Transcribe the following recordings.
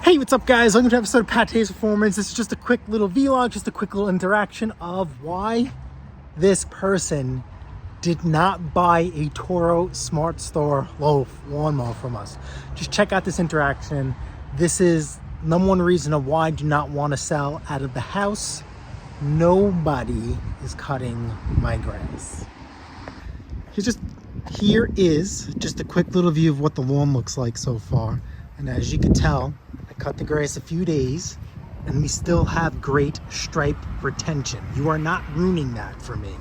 Hey, what's up guys? Welcome to an episode of Pattay's Performance. This is just a quick little vlog, just a quick little interaction of why this person did not buy a Toro Smart Store lawnmower from us. Just check out this interaction. This is number one reason of why I do not want to sell out of the house. Nobody is cutting my grass. Here is just a quick little view of what the lawn looks like so far. And as you can tell, I cut the grass a few days and we still have great stripe retention. You are not ruining that for me.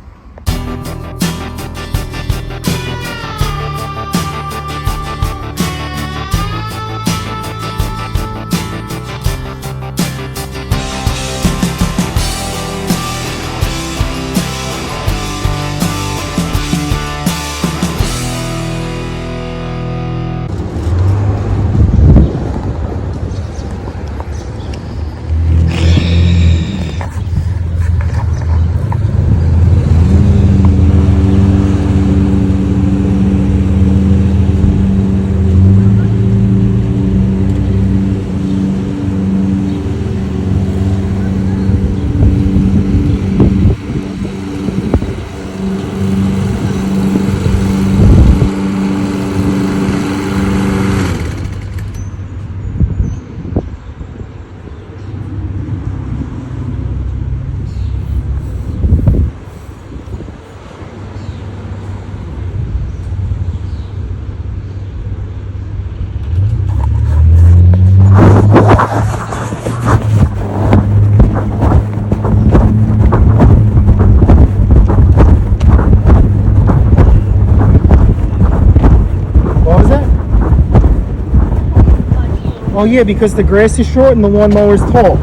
Oh yeah, because the grass is short and the lawnmower is tall.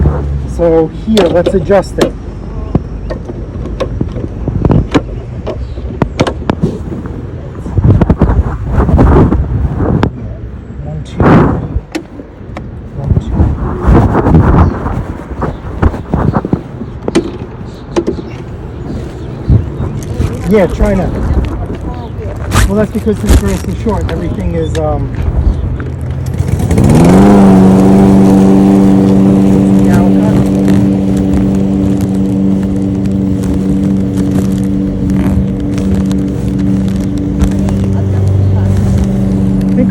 So here, let's adjust it. One, two, yeah, try now. Well, that's because this grass is short and everything is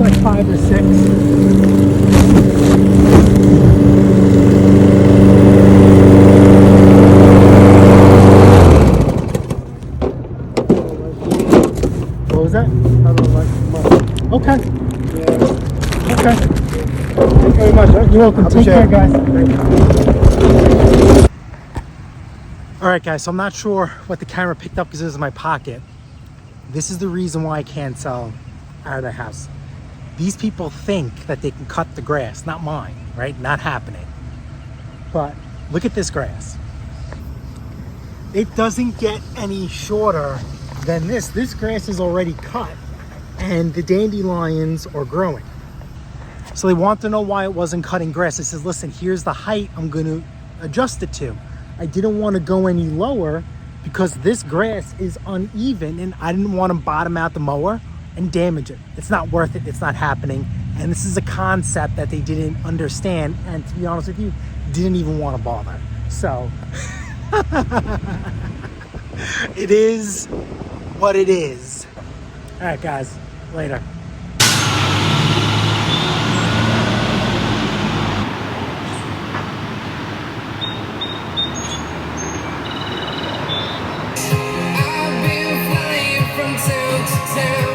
like 5 or 6. What was that? I don't like much. Okay. Yeah. Okay. Thank you very much. You're welcome. Take care, guys. Alright guys, so I'm not sure what the camera picked up because it was in my pocket. This is the reason why I can't sell out of the house. These people think that they can cut the grass, not mine, right? Not happening. But look at this grass. It doesn't get any shorter than this. This grass is already cut and the dandelions are growing. So they want to know why it wasn't cutting grass. It says, listen, here's the height I'm going to adjust it to. I didn't want to go any lower because this grass is uneven and I didn't want to bottom out the mower and damage it. It's not worth it. It's not happening. And this is a concept that they didn't understand. And to be honest with you, didn't even want to bother. So it is what it is. All right, guys, later. I've been flying from town to town.